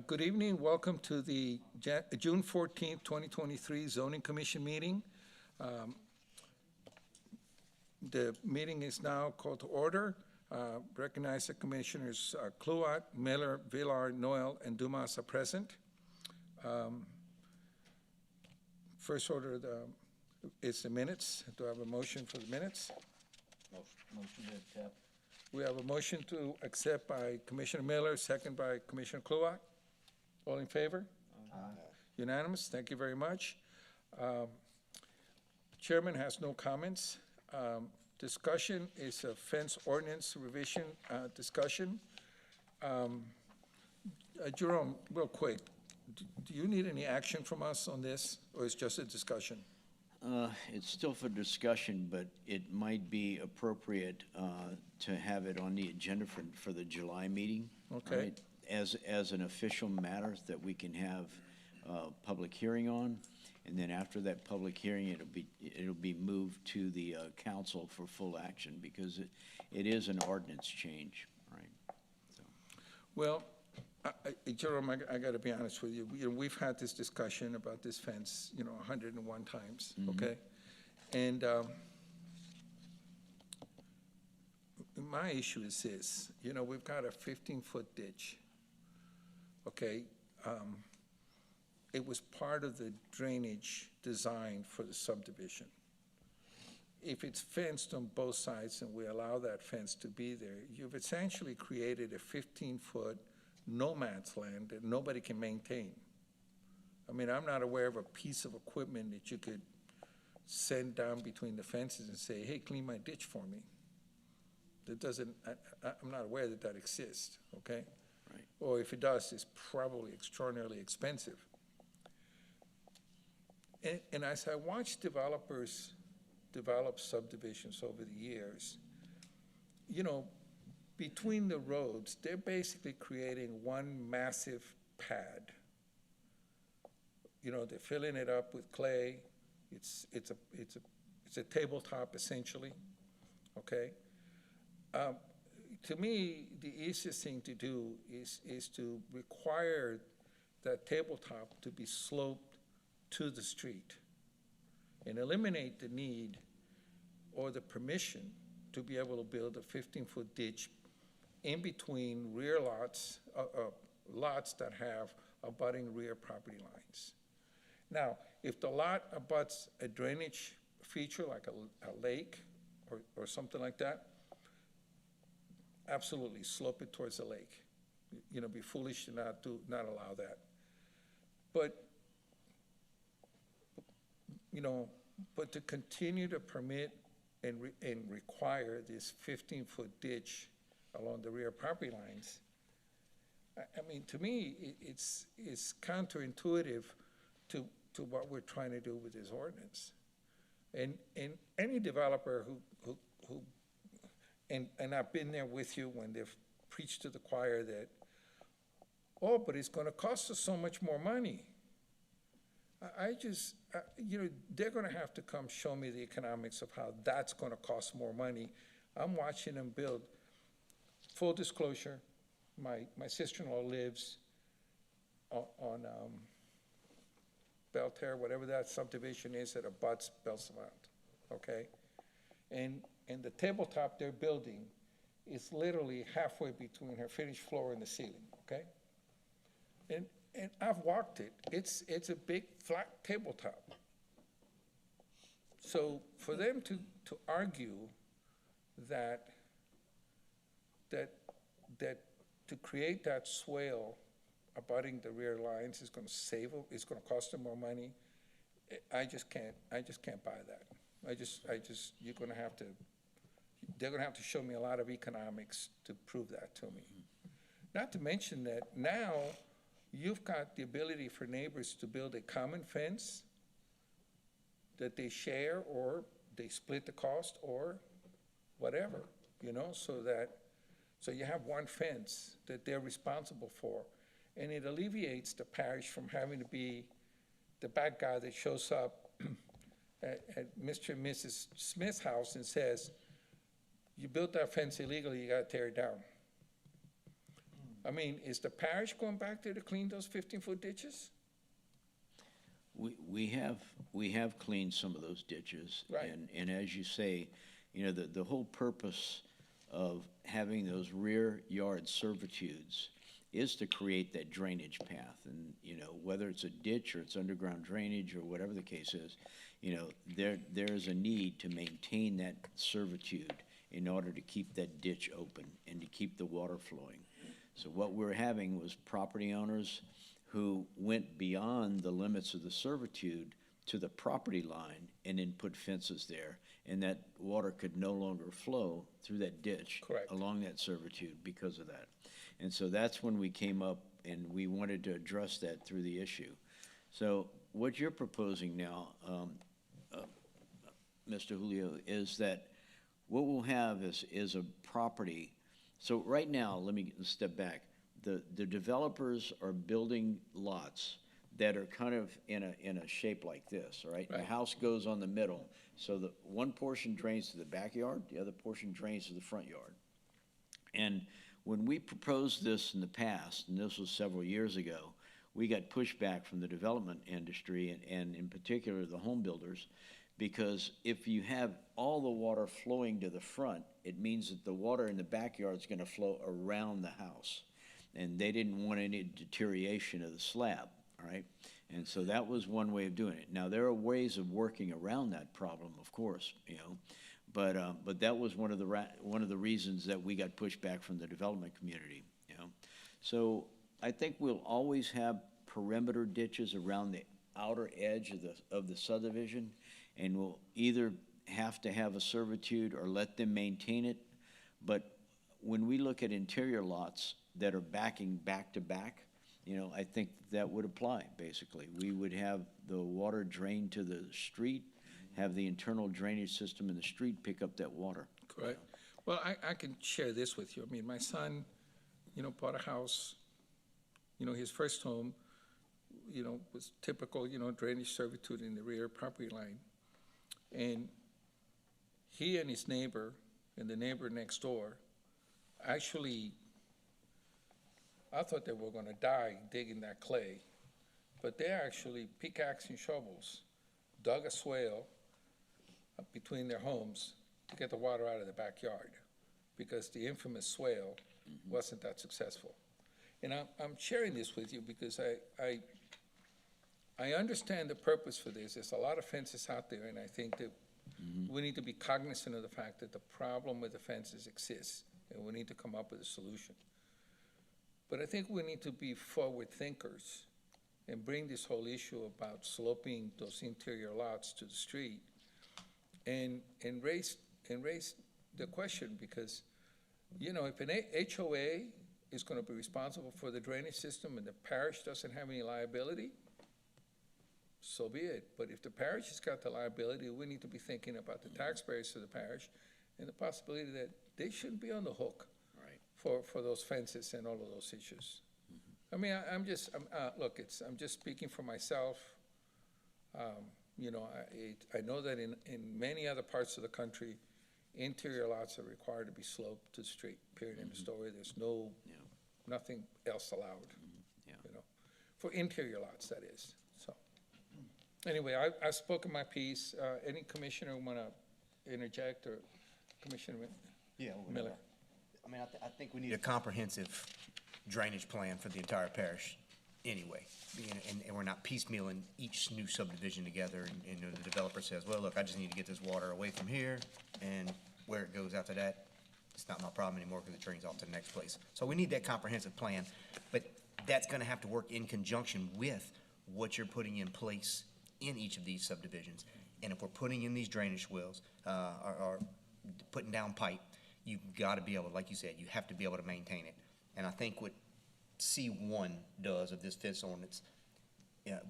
Good evening. Welcome to the June 14th, 2023 Zoning Commission meeting. Um, The meeting is now called to order. Recognize the Commissioners Kluat, Miller, Villar, Noel, and Dumas are present. First order is the minutes. Do I have a motion for the minutes? Motion to accept. We have a motion to accept by Commissioner Miller, second by Commissioner Kluat. All in favor? Aye. Unanimous, thank you very much. Chairman has no comments. Discussion is a fence ordinance revision discussion. Jerome, real quick, do you need any action from us on this, or is just a discussion? It's still for discussion, but it might be appropriate to have it on the agenda for the July meeting. Okay. Right? As an official matter that we can have public hearing on, and then after that public hearing, it'll be moved to the council for full action, because it is an ordinance change, right? So. Well, Jerome, I got to be honest with you. We've had this discussion about this fence, 101 times, okay? And my issue is this, we've got a 15-foot ditch, okay? It was part of the drainage design for the subdivision. If it's fenced on both sides and we allow that fence to be there, you've essentially created a 15-foot no man's land that nobody can maintain. I mean, I'm not aware of a piece of equipment that you could send down between the fences and say, hey, clean my ditch for me. That doesn't, I'm not aware that that exists, okay? Right. Or if it does, it's probably extraordinarily expensive. And as I watch developers develop subdivisions over the years, between the roads, they're basically creating one massive pad. They're filling it up with clay. It's a tabletop essentially, okay? To me, the easiest thing to do is to require that tabletop to be sloped to the street and eliminate the need or the permission to be able to build a 15-foot ditch in between rear lots, lots that have abutting rear property lines. Now, if the lot abuts a drainage feature like a lake or something like that, absolutely slope it towards the lake. Be foolish to not allow that. But but to continue to permit and require this 15-foot ditch along the rear property lines, I mean, to me, it's counterintuitive to what we're trying to do with this ordinance. And any developer who and I've been there with you when they've preached to the choir that, oh, but it's going to cost us so much more money. They're going to have to come show me the economics of how that's going to cost more money. I'm watching them build. Full disclosure, my sister-in-law lives on Belterre, whatever that subdivision is that abuts Belsavant, okay? And the tabletop they're building is literally halfway between her finished floor and the ceiling, okay? And I've walked it. It's a big flat tabletop. So for them to argue that to create that swale abutting the rear lines is going to it's going to cost them more money, I just can't buy that. They're going to have to show me a lot of economics to prove that to me. Not to mention that now you've got the ability for neighbors to build a common fence that they share, or they split the cost, or whatever, so you have one fence that they're responsible for, and it alleviates the parish from having to be the bad guy that shows up at Mr. and Mrs. Smith's house and says, you built that fence illegally, you gotta tear it down. I mean, is the parish going back there to clean those 15-foot ditches? We have cleaned some of those ditches. Right. And as you say, you know, the whole purpose of having those rear yard servitudes is to create that drainage path. And, you know, whether it's a ditch or it's underground drainage or whatever the case is, you know, there's a need to maintain that servitude in order to keep that ditch open and to keep the water flowing. So what we're having was property owners who went beyond the limits of the servitude to the property line and then put fences there, and that water could no longer flow through that ditch. Correct. Along that servitude because of that. And so that's when we came up and we wanted to address that through the issue. So what you're proposing now, Mr. Julio, is that what we'll have is a property. So right now, let me step back. The developers are building lots that are kind of in a shape like this, all right? The Right. house goes on the middle, so the one portion drains to the backyard, the other portion drains to the front yard. And when we proposed this in the past, and this was several years ago, we got pushback from the development industry and in particular the home builders, because if you have all the water flowing to the front, it means that the water in the backyard is gonna flow around the house. And they didn't want any deterioration of the slab, all right? And so that was one way of doing it. Now, there are ways of working around that problem, of course, you know, but that was one of the reasons that we got pushback from the development community, you know? So I think we'll always have perimeter ditches around the outer edge of the subdivision, and we'll either have to have a servitude or let them maintain it. But when we look at interior lots that are backing back to back, you know, I think that would apply, basically. We would have the water drain to the street, have the internal drainage system in the street pick up that water. Correct. Well, I can share this with you. I mean, my son, you know, bought a house, you know, his first home, you know, was typical, you know, drainage servitude in the rear property line. And he and his neighbor and the neighbor next door actually, I thought they were gonna die digging that clay, but they actually pickaxe and shovels dug a swale between their homes to get the water out of the backyard, because the infamous swale wasn't that successful. And I'm sharing this with you because I understand the purpose for this. There's a lot of fences out there, and I think that we need to be cognizant of the fact that the problem with the fences exists, and we need to come up with a solution. But I think we need to be forward thinkers and bring this whole issue about sloping those interior lots to the street and raise the question, because, you know, if an HOA is gonna be responsible for the drainage system and the parish doesn't have any liability, so be it. But if the parish has got the liability, we need to be thinking about the taxpayers of the parish and the possibility that they shouldn't be on the hook Right. for those fences and all of those issues. I mean, I'm just speaking for myself. You know, I know that in many other parts of the country, interior lots are required to be sloped to the street, period, end of story. There's Yeah. nothing else allowed, Yeah. you know, for interior lots, that is, so. Anyway, I've spoken my piece. Any commissioner want to interject, or Commissioner Yeah, Miller? I mean, I think we need a comprehensive drainage plan for the entire parish anyway. And we're not piecemealing each new subdivision together, and, you know, the developer says, well, look, I just need to get this water away from here, and where it goes after that, it's not my problem anymore because it drains off to the next place. So we need that comprehensive plan, but that's gonna have to work in conjunction with what you're putting in place in each of these subdivisions. And if we're putting in these drainage wells, or putting down pipe, you've gotta be able, like you said, you have to be able to maintain it. And I think what C1 does of this fence ordinance,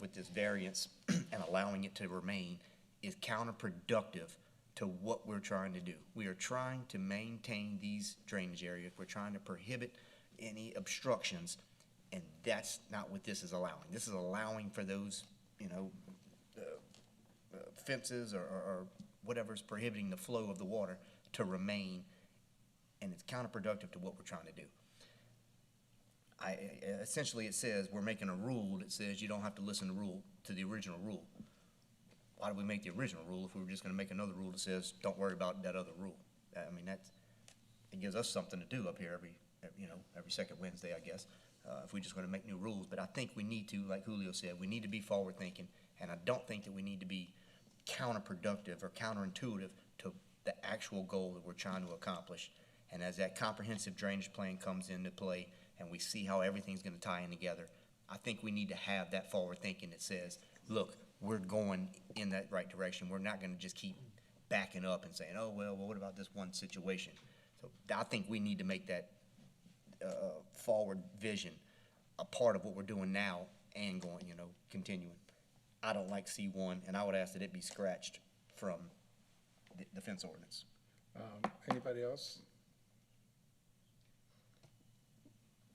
with this variance and allowing it to remain, is counterproductive to what we're trying to do. We are trying to maintain these drainage areas. We're trying to prohibit any obstructions, and that's not what this is allowing. This is allowing for those, you know, fences or whatever's prohibiting the flow of the water to remain, and it's counterproductive to what we're trying to do. essentially it says, we're making a rule that says you don't have to listen to the original rule. Why do we make the original rule if we were just gonna make another rule that says, don't worry about that other rule? I mean, it gives us something to do up here every second Wednesday, I guess, if we're just gonna make new rules. But I think we need to, like Julio said, we need to be forward-thinking, and I don't think that we need to be counterproductive or counterintuitive to the actual goal that we're trying to accomplish. And as that comprehensive drainage plan comes into play and we see how everything's gonna tie in together, I think we need to have that forward thinking that says, look, we're going in that right direction. We're not gonna just keep backing up and saying, oh, well, what about this one situation? So I think we need to make that forward vision a part of what we're doing now and going, continuing. I don't like C1, and I would ask that it be scratched from the fence ordinance. Anybody else?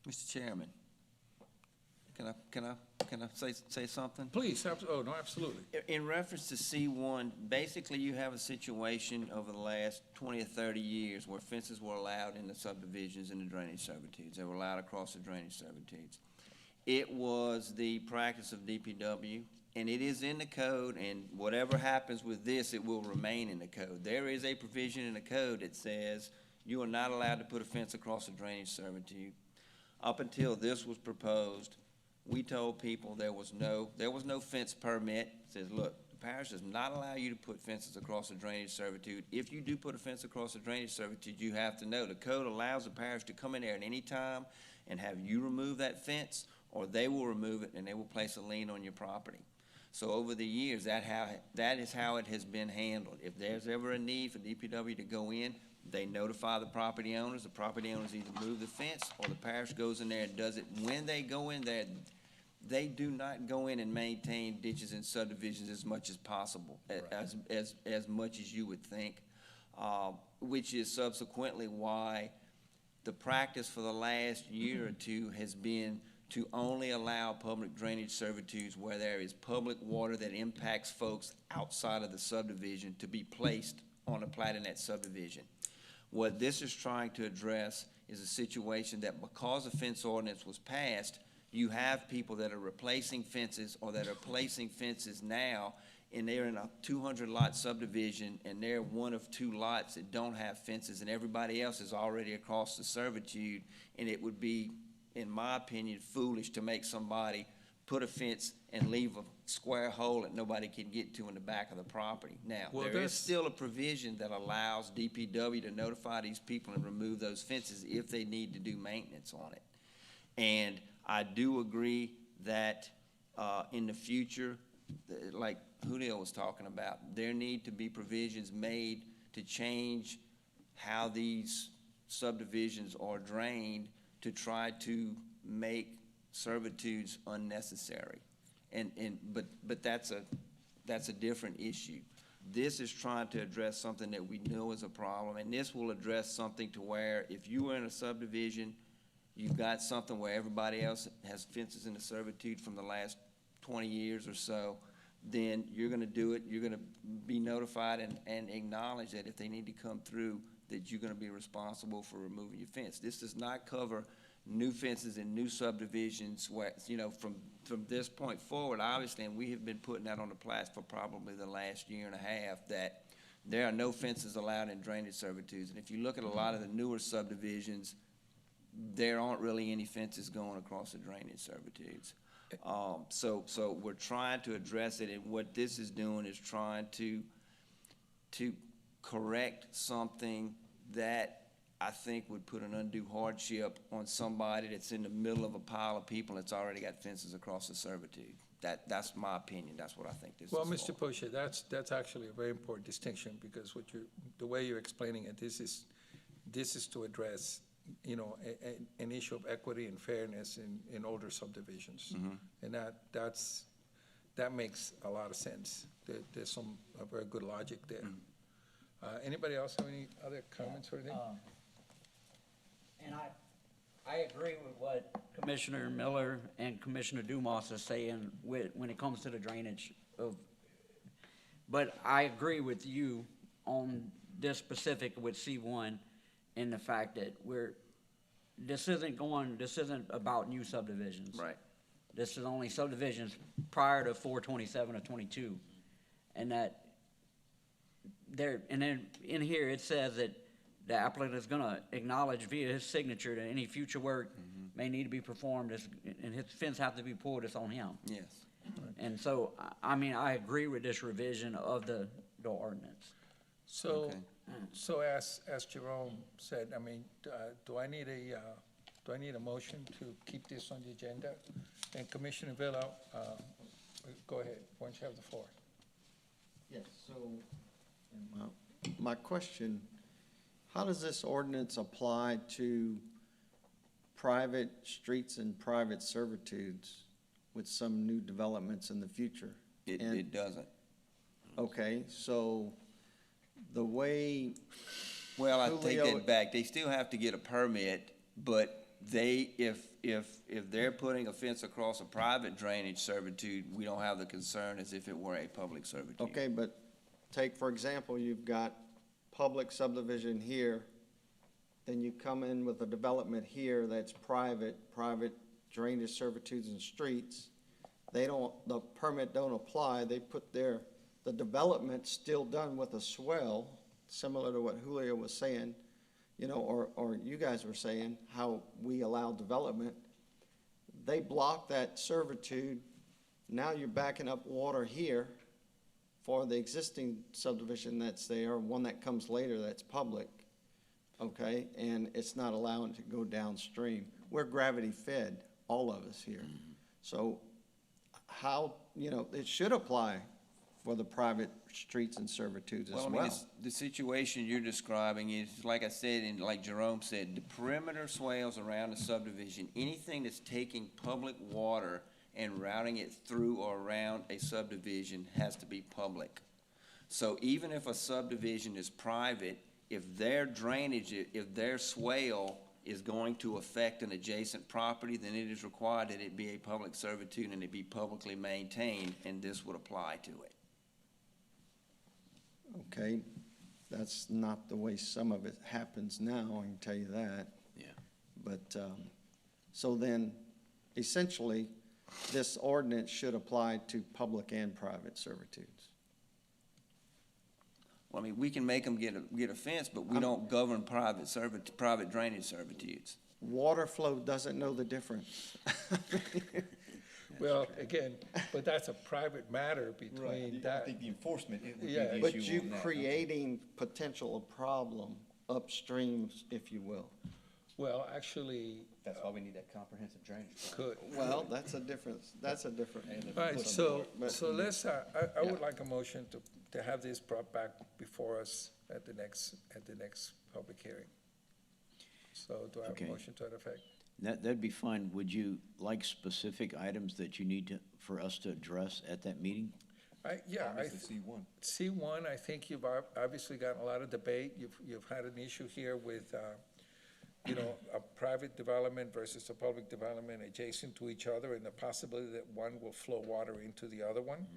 Mr. Chairman, can I say something? Please, no, absolutely. In reference to C1, basically you have a situation over the last 20 or 30 years where fences were allowed in the subdivisions and the drainage servitudes. They were allowed across the drainage servitudes. It was the practice of DPW, and it is in the code, and whatever happens with this, it will remain in the code. There is a provision in the code that says you are not allowed to put a fence across a drainage servitude. Up until this was proposed, we told people there was no fence permit. It says, look, the parish does not allow you to put fences across a drainage servitude. If you do put a fence across a drainage servitude, you have to know the code allows the parish to come in there at any time and have you remove that fence, or they will remove it and they will place a lien on your property. So over the years, that is how it has been handled. If there's ever a need for DPW to go in, they notify the property owners. The property owners either move the fence or the parish goes in there and does it. When they go in there, they do not go in and maintain ditches and subdivisions as much as possible, as much as you would think, which is subsequently why the practice for the last year or two has been to only allow public drainage servitudes where there is public water that impacts folks outside of the subdivision to be placed on a plat in that subdivision. What this is trying to address is a situation that because a fence ordinance was passed, you have people that are replacing fences or that are placing fences now, and they're in a 200-lot subdivision, and they're one of two lots that don't have fences, and everybody else is already across the servitude, and it would be, in my opinion, foolish to make somebody put a fence and leave a square hole that nobody can get to in the back of the property. Now, Well, there is that's- still a provision that allows DPW to notify these people and remove those fences if they need to do maintenance on it. And I do agree that in the future, like Julio was talking about, there need to be provisions made to change how these subdivisions are drained to try to make servitudes unnecessary. But that's a different issue. This is trying to address something that we know is a problem, and this will address something to where if you were in a subdivision, you've got something where everybody else has fences in the servitude from the last 20 years or so, then you're gonna do it, you're gonna be notified and acknowledge that if they need to come through, that you're gonna be responsible for removing your fence. This does not cover new fences in new subdivisions where, from this point forward, obviously, and we have been putting that on the plats for probably the last year and a half, that there are no fences allowed in drainage servitudes. And if you look at a lot of the newer subdivisions, there aren't really any fences going across the drainage servitudes. So we're trying to address it, and what this is doing is trying to correct something that I think would put an undue hardship on somebody that's in the middle of a pile of people that's already got fences across the servitude. That's my opinion. That's what I think this is Well, for. Mr. Poche, that's actually a very important distinction, because the way you're explaining it, this is to address, an issue of equity and fairness in older subdivisions. And that makes a lot of sense. There's a very good logic there. Anybody else have any other comments or anything? And I agree with what Commissioner Miller and Commissioner Dumas are saying when it comes to the drainage but I agree with you on this specific with C1 in the fact that this isn't about new subdivisions. Right. This is only subdivisions prior to 427 or 22. And that there, and then in here, it says that the applicant is gonna acknowledge via his signature that any future work may need to be performed, and his fence have to be pulled, it's on him. Yes. And so, I mean, I agree with this revision of the ordinance. So, Okay. so as Jerome said, I mean, do I need a motion to keep this on the agenda? And Commissioner Villa, go ahead, why don't you have the floor? Yes, so, my question, how does this ordinance apply to private streets and private servitudes with some new developments in the future? It doesn't. Okay, so the way, Well, I take Julio- that back. They still have to get a permit, but if they're putting a fence across a private drainage servitude, we don't have the concern as if it were a public servitude. okay, but take, for example, you've got public subdivision here, then you come in with a development here that's private drainage servitudes and streets. The permit don't apply, they put the development still done with a swell, similar to what Julio was saying, you know, or you guys were saying, how we allow development. They block that servitude, now you're backing up water here for the existing subdivision that's there, one that comes later that's public, okay? And it's not allowing it to go downstream. We're gravity fed, all of us here. So how, you know, it should apply for the private streets and servitudes as Well, I mean, well. the situation you're describing is, like I said, and like Jerome said, the perimeter swales around the subdivision, anything that's taking public water and routing it through or around a subdivision has to be public. So even if a subdivision is private, if their drainage, if their swale is going to affect an adjacent property, then it is required that it be a public servitude and it be publicly maintained, and this would apply to it. Okay, that's not the way some of it happens now, I can tell you that. Yeah. But, so then, essentially, this ordinance should apply to public and private servitudes. Well, I mean, we can make them get a fence, but we don't govern private drainage servitudes. Water flow doesn't know the difference. Well, again, but that's a private matter between I that. think the enforcement, it would be Yeah. the But issue you on that. creating potential problem upstream, if you will. Well, actually, That's why we need that comprehensive drainage plan. could. Well, that's a different. All right, so But- let's, I would Yeah. like a motion to have this brought back before us at the next public hearing. So do I have a Okay. motion to that effect? That'd be fine. Would you like specific items that you need for us to address at that meeting? Obviously C1. C1, I think you've obviously gotten a lot of debate. You've had an issue here with, you know, a private development versus a public development adjacent to each other, and the possibility that one will flow water into the other one.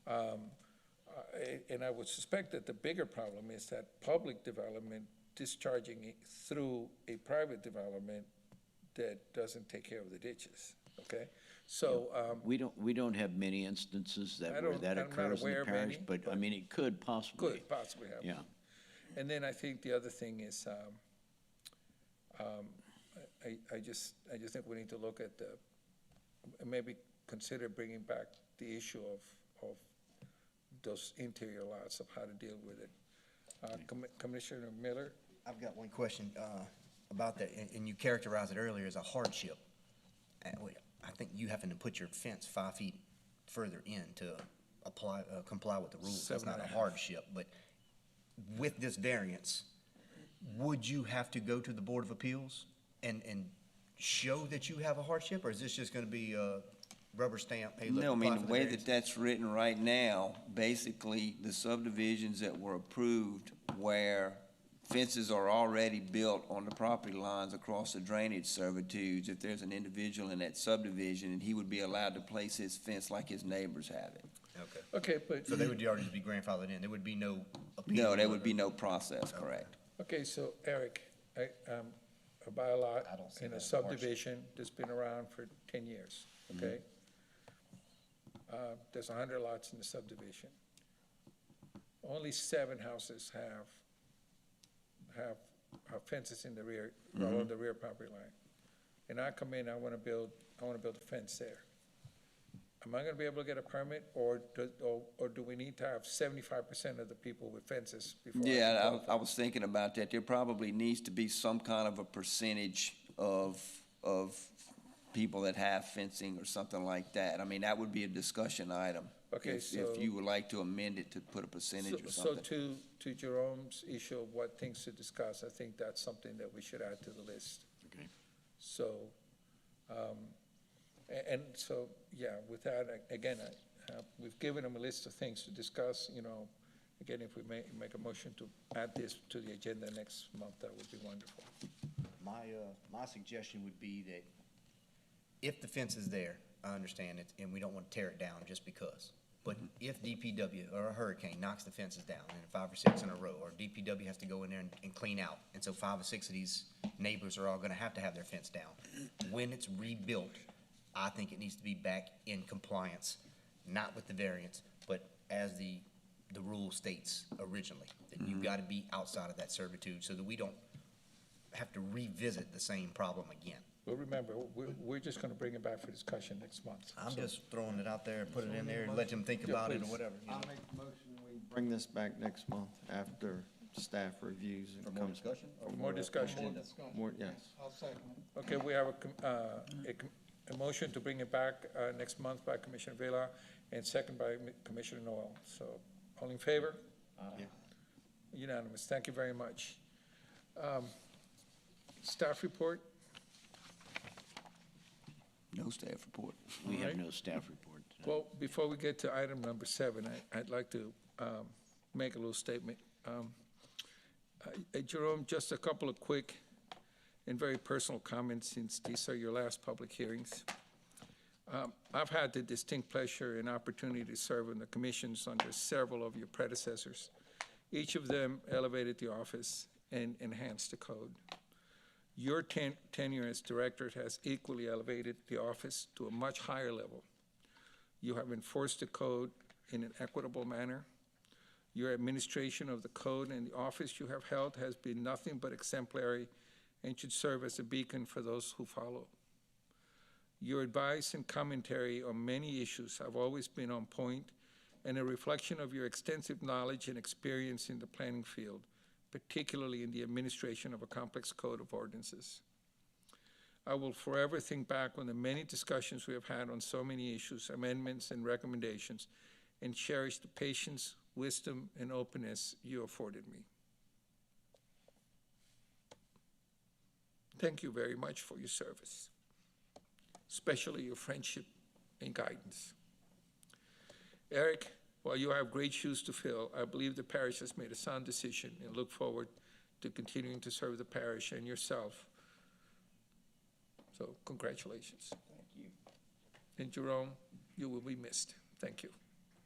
And I would suspect that the bigger problem is that public development discharging it through a private development that doesn't take care of the ditches, okay? So, We don't have many instances I where don't- that I'm not occurs in aware the of parish, any, but I mean, it could possibly. could possibly happen. Yeah. And then I think the other thing is, I just think we need to look at maybe consider bringing back the issue of those interior lots, of how to deal with it. Commissioner Miller? I've got one question about that, and you characterized it earlier as a hardship. I think you having to put your fence 5 feet further in to comply with the rules. That's not a 7.5. hardship, but with this variance, would you have to go to the Board of Appeals and show that you have a hardship, or is this just gonna be a rubber stamp? Hey, look, No, I mean, apply the for way variance? that that's written right now, basically, the subdivisions that were approved where fences are already built on the property lines across the drainage servitudes, if there's an individual in that subdivision, and he would be allowed to place his fence like his neighbors have it. Okay. Okay, but, So they would already be grandfathered in, there would be no appeal? No, there would be no process, correct? okay, so Eric, buy a lot I don't see in a that as a hardship. subdivision that's been around for 10 years, okay? There's 100 lots in the subdivision. Only 7 houses have fences in the rear, along the rear property line. And I come in, I wanna build a fence there. Am I gonna be able to get a permit, or do we need to have 75% of the people with fences before? I can Yeah, qualify? I was thinking about that. There probably needs to be some kind of a percentage of people that have fencing or something like that. I mean, that would be a discussion item. Okay, If so- you would like to amend it to put a percentage or So something. to Jerome's issue of what things to discuss, I think that's something that we should add to the list. Okay. So, and so, yeah, with that, again, we've given them a list of things to discuss, you know. Again, if we make a motion to add this to the agenda next month, that would be wonderful. My suggestion would be that if the fence is there, I understand it, and we don't want to tear it down just because. But if DPW or a hurricane knocks the fences down, and 5 or 6 in a row, or DPW has to go in there and clean out, and so 5 or 6 of these neighbors are all gonna have to have their fence down. When it's rebuilt, I think it needs to be back in compliance, not with the variance, but as the rule states originally, that you've gotta be outside of that servitude, so that we don't have to revisit the same problem again. But remember, we're just gonna bring it back for discussion next month. I'm So- just throwing it out there, put it in there, and let them think Yeah, about it or please. whatever. I'll make the motion, we bring this back next month after staff reviews and For more comes. discussion? For more discussion. More, yes. Okay, we have a motion to bring it back next month by Commissioner Vela and second by Commissioner Noel. So, all in favor? Yeah. Unanimous, thank you very much. Staff report? No staff report. We have Alright. no staff report tonight. Well, before we get to item number 7, I'd like to make a little statement. Jerome, just a couple of quick and very personal comments, since these are your last public hearings. I've had the distinct pleasure and opportunity to serve on the commissions under several of your predecessors. Each of them elevated the office and enhanced the code. Your tenure as director has equally elevated the office to a much higher level. You have enforced the code in an equitable manner. Your administration of the code and the office you have held has been nothing but exemplary and should serve as a beacon for those who follow. Your advice and commentary on many issues have always been on point and a reflection of your extensive knowledge and experience in the planning field, particularly in the administration of a complex code of ordinances. I will forever think back on the many discussions we have had on so many issues, amendments, and recommendations, and cherish the patience, wisdom, and openness you afforded me. Thank you very much for your service, especially your friendship and guidance. Eric, while you have great shoes to fill, I believe the parish has made a sound decision and look forward to continuing to serve the parish and yourself. So congratulations. Thank you. And Jerome, you will be missed. Thank you.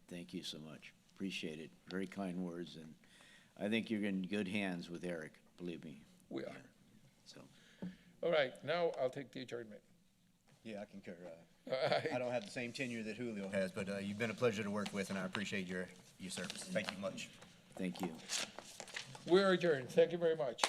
Thank you so much. Appreciate it. Very kind words, and I think you're in good hands with Eric, believe me. We are. So, All right, now I'll take the adjournment. Yeah, I concur. I don't have the same tenure that Julio has, but you've been a pleasure to work with, and I appreciate your service. Thank you much. thank you. We're adjourned. Thank you very much.